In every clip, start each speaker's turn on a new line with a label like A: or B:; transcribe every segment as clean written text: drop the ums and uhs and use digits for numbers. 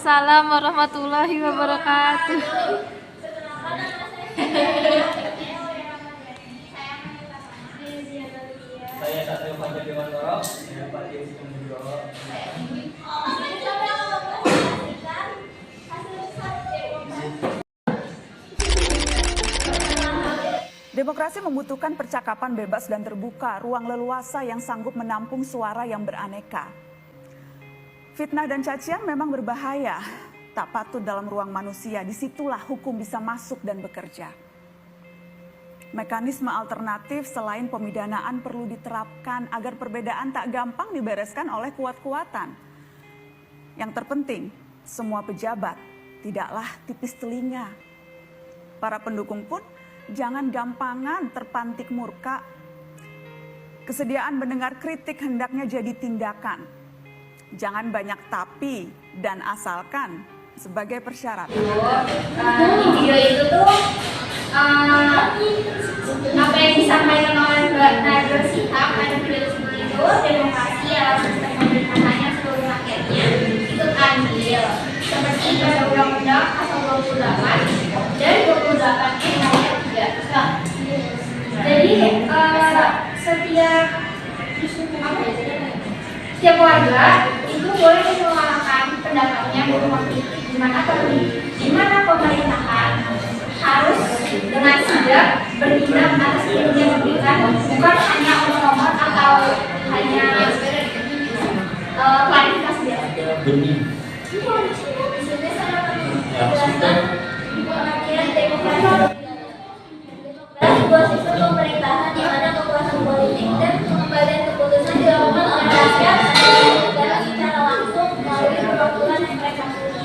A: Waalaikumsalam warahmatullahi wabarakatuh.
B: Saya Satrio Fajar Dewantoro, dengan Pak Yusuf Nugroho.
C: Demokrasi membutuhkan percakapan bebas dan terbuka, ruang leluasa yang sanggup menampung suara yang beraneka. Fitnah dan cacian memang berbahaya, tak patut dalam ruang manusia, disitulah hukum bisa masuk dan bekerja. Mekanisme alternatif selain pemidanaan perlu diterapkan agar perbedaan tak gampang dibereskan oleh kuat-kuatan. Yang terpenting, semua pejabat tidaklah tipis telinga. Para pendukung pun jangan gampangan terpantik murka. Kesediaan mendengar kritik hendaknya jadi tindakan. Jangan banyak tapi dan asalkan sebagai persyaratan.
D: Di video itu tuh apa yang disampaikan oleh Mbak Najwa Shihab pada video tersebut itu demokrasi adalah sistem pemerintahan yang seluruh rakyatnya ikut andil seperti pada Undang-Undang Pasal 28 dan 28 ayat 3. Jadi setiap warga itu boleh menyuarakan pendapatnya di mana pemerintahan harus dengan sigap bertindak atas ilmu yang diberikan, bukan hanya omong-omong atau hanya klarifikasi biasa. Sebuah sistem pemerintahan di mana kekuasaan politik dan pengembalian keputusan dilakukan oleh rakyat negara secara langsung melalui perwakilan yang mereka pilih.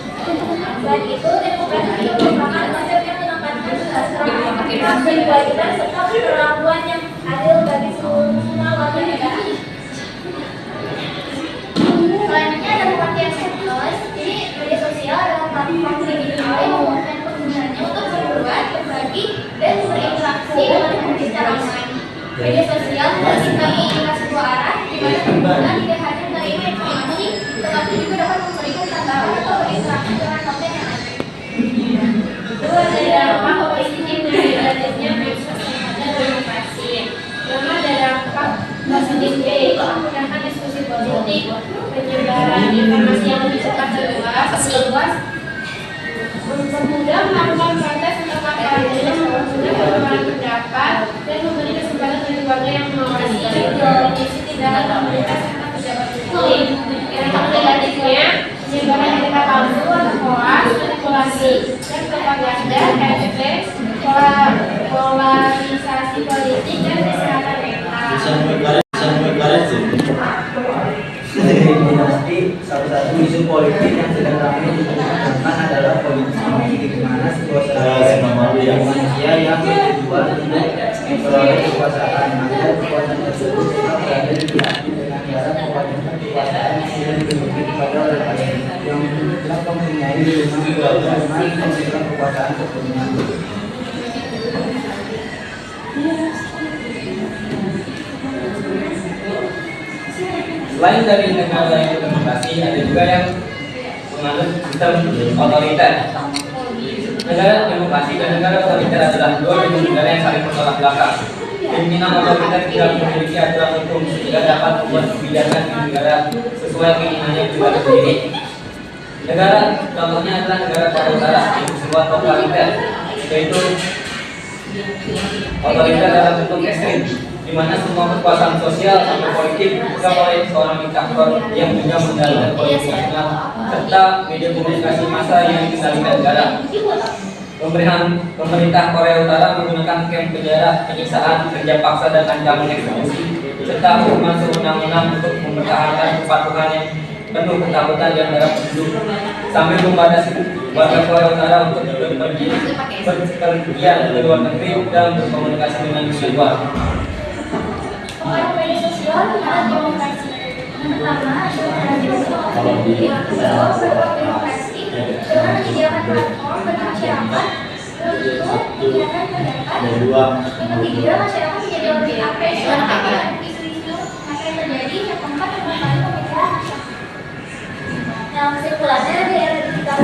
D: Selain itu, demokrasi merupakan konsep yang menekankan kesetaraan dan kewajiban serta perlakuan yang adil bagi semua warga negara. Selanjutnya ada pengertian seksualis. Jadi media sosial adalah platform digital yang memungkinkan penggunanya untuk berbuat, berbagi, dan berinteraksi dengan publik secara online. Media sosial menciptakan komunikasi dua arah, di mana pengguna tidak hanya menerima informasi, tetapi juga dapat memberikan tanggapan atau berinteraksi dengan konten yang ada. Dua dari dampak positif dan negatifnya media demokrasi. Pertama, ada dampak positifnya yaitu memudahkan diskusi politik, penyebaran informasi yang lebih cepat dan luas, mempermudah melakukan protes untuk kampanye, mempermudah pengeluaran pendapat, dan memberi kesempatan bagi warga yang mengawasi mengisi tindakan pemerintah serta pejabat publik. Dampak negatifnya, penyebaran berita palsu atau hoax, manipulasi, dan propaganda, KFP, polarisasi politik, dan kesehatan mental.
B: Dinasti salah satu isu politik yang sedang ramai diperbincangkan adalah politik di mana sebuah manusia yang bertujuan untuk memperoleh kekuasaan, maka kekuasaan tersebut tetap berada di pihaknya dengan cara mewajibkan kekuasaan yang dimiliki kepada orang lain yang tidak mempunyai kewajiban memberikan kekuasaan sepenuhnya.
E: Selain dari negara yang demokrasi, ada juga yang menganut sistem otoriter. Negara demokrasi dan negara otoriter adalah dua jenis negara yang saling bertolak belakang. Pimpinan otoriter tidak memiliki aturan hukum sehingga dapat membuat kebijakan di negara sesuai keinginannya pribadi sendiri. Negara contohnya adalah negara Korea Utara yang sebuah totaliter, yaitu otoriter dalam bentuk ekstrim, di mana semua kekuasaan sosial sampai politik dipegang oleh seorang diktator yang punya kendalikan politik nasional serta media komunikasi massa yang dikendalikan negara. Pemerintah Korea Utara menggunakan camp penjara, penyiksaan, kerja paksa, dan ancaman eksekusi serta hukuman sewenang-wenang untuk mempertahankan kepatuhan yang penuh ketakutan di antara penduduk, sambil membatasi warga Korea Utara untuk berpergian ke luar negeri dan berkomunikasi dengan dunia luar.
D: Pengaruh media sosial terhadap demokrasi. Yang pertama adalah demokrasi dengan menyediakan platform bagi masyarakat untuk menyiarkan pendapat. Yang ketiga, masyarakat menjadi lebih apresiasi terhadap isu-isu yang terjadi. Yang keempat, memperbaiki pemikiran masyarakat. Dalam sirkulasi di era digital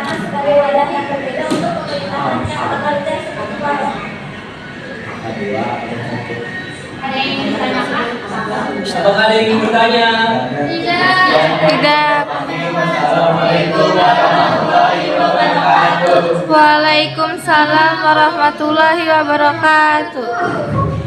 D: pemerintahan sebagai wadah yang berbeda untuk pemerintahan yang totaliter seperti pada. Ada yang ingin ditanyakan?
E: Apakah ada yang ingin bertanya?
A: Tidak.
E: Assalamualaikum warahmatullahi wabarakatuh.
A: Waalaikumsalam warahmatullahi wabarakatuh.